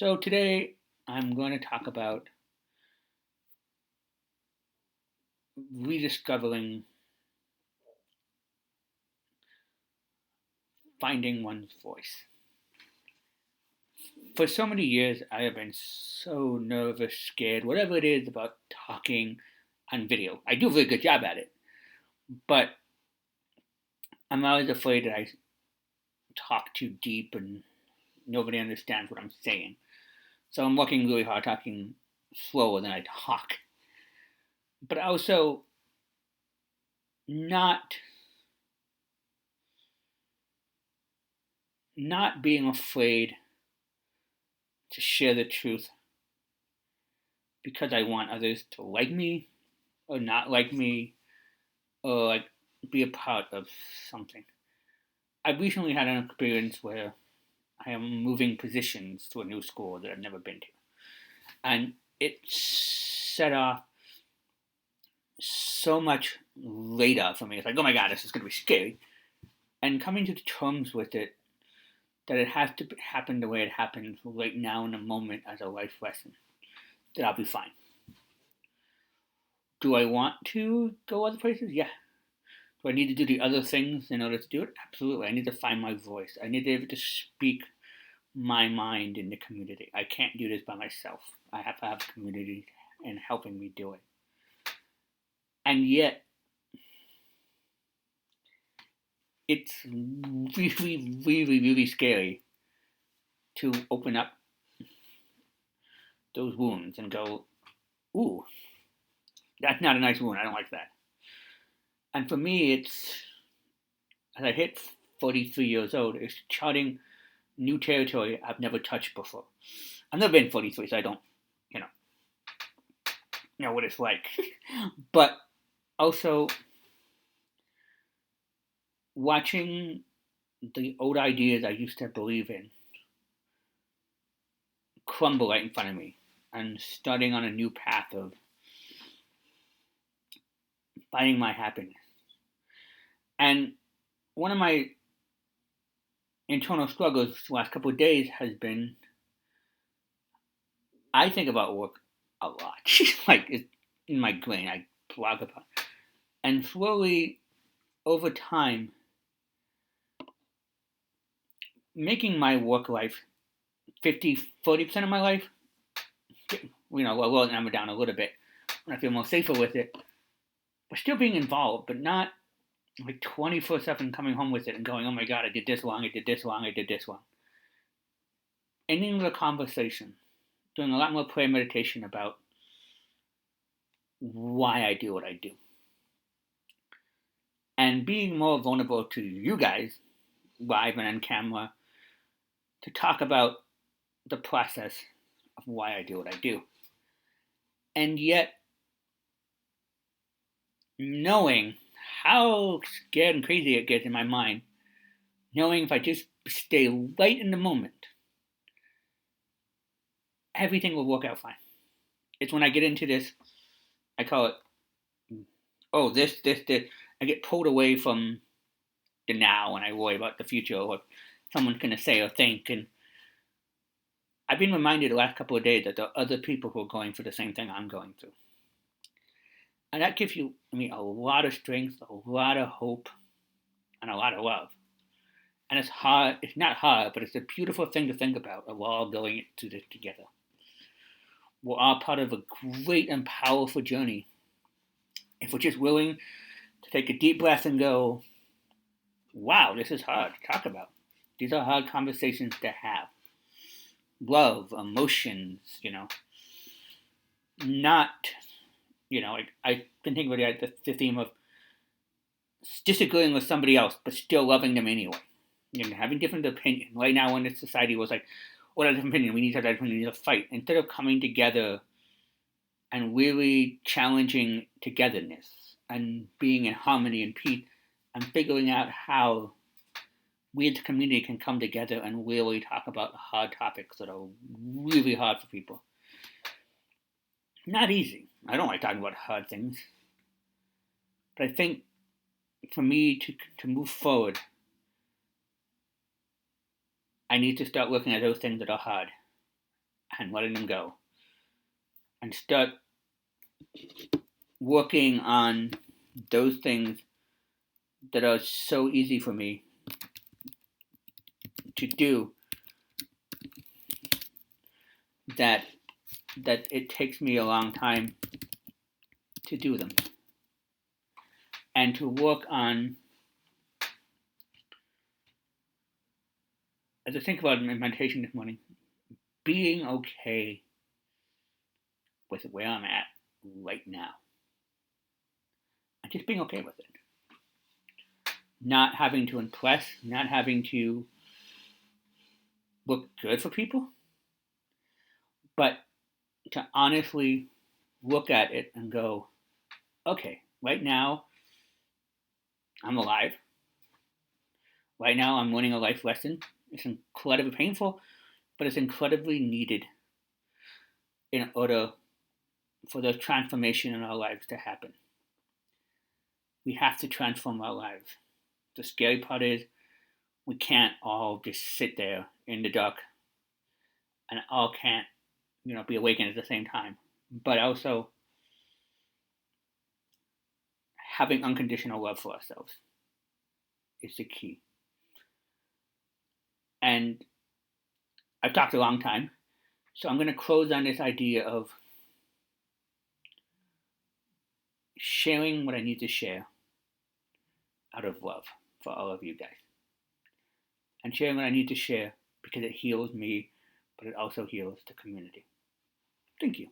So today I'm going to talk about rediscovering finding one's voice. For so many years, I have been so nervous, scared, whatever it is about talking on video. I do a very good job at it, but I'm always afraid that I talk too deep and nobody understands what I'm saying. So I'm working really hard, talking slower than I talk, but also not not being afraid to share the truth because I want others to like me or not like me or like be a part of something. I recently had an experience where I am moving positions to a new school that I've never been to, and it set off so much later for me. It's like, oh my god, this is going to be scary. And coming to terms with it, that it has to happen the way it happens right now in the moment as a life lesson, that I'll be fine. Do I want to go other places? Yeah. Do I need to do the other things in order to do it? Absolutely. I need to find my voice. I need to be able to speak my mind in the community. I can't do this by myself. I have to have a community and helping me do it. And yet, it's really, really, really scary to open up those wounds and go, ooh, that's not a nice wound. I don't like that. And for me, it's, as I hit 43 years old, it's charting new territory I've never touched before. I've never been 43, so I don't, you know, know what it's like. But also, watching the old ideas I used to believe in crumble right in front of me and starting on a new path of finding my happiness. And one of my internal struggles the last couple of days has been I think about work a lot. Like it's in my brain, I blog about it. And slowly over time, making my work life 40% of my life, well, now I'm down a little bit when I feel more safer with it, but still being involved, but not like 24/7 coming home with it and going, oh my god, I did this wrong, I did this wrong, I did this wrong. Ending the conversation, doing a lot more prayer meditation about why I do what I do, and being more vulnerable to you guys, live and on camera, to talk about the process of why I do what I do. And yet, knowing how scared and crazy it gets in my mind, knowing if I just stay right in the moment, everything will work out fine. It's when I get into this, I call it, oh, this. I get pulled away from the now and I worry about the future or what someone's going to say or think. And I've been reminded the last couple of days that there are other people who are going through the same thing I'm going through. And that gives you, a lot of strength, a lot of hope, and a lot of love. And it's hard, it's not hard, but it's a beautiful thing to think about. We're all going through this together. We're all part of a great and powerful journey. If we're just willing to take a deep breath and go, wow, this is hard to talk about. These are hard conversations to have. Love, emotions, not, I've been thinking about the theme of disagreeing with somebody else, but still loving them anyway. Having different opinions. Right now, in this society, was like, what are different opinions? We need to have that opinion. We need to fight. Instead of coming together and really challenging togetherness and being in harmony and peace and figuring out how we as a community can come together and really talk about hard topics that are really hard for people. Not easy. I don't like talking about hard things. But I think for me to move forward, I need to start looking at those things that are hard and letting them go, and start working on those things that are so easy for me to do that it takes me a long time to do them, and to work on, as I think about in meditation this morning, being okay with where I'm at right now, and just being okay with it, not having to impress, not having to look good for people, but to honestly look at it and go, okay, right now I'm alive. Right now I'm learning a life lesson. It's incredibly painful, but it's incredibly needed in order for the transformation in our lives to happen. We have to transform our lives. The scary part is we can't all just sit there in the dark and all can't, be awakened at the same time. But also having unconditional love for ourselves is the key. And I've talked a long time, so I'm going to close on this idea of sharing what I need to share out of love for all of you guys. And sharing what I need to share because it heals me, but it also heals the community. Thank you.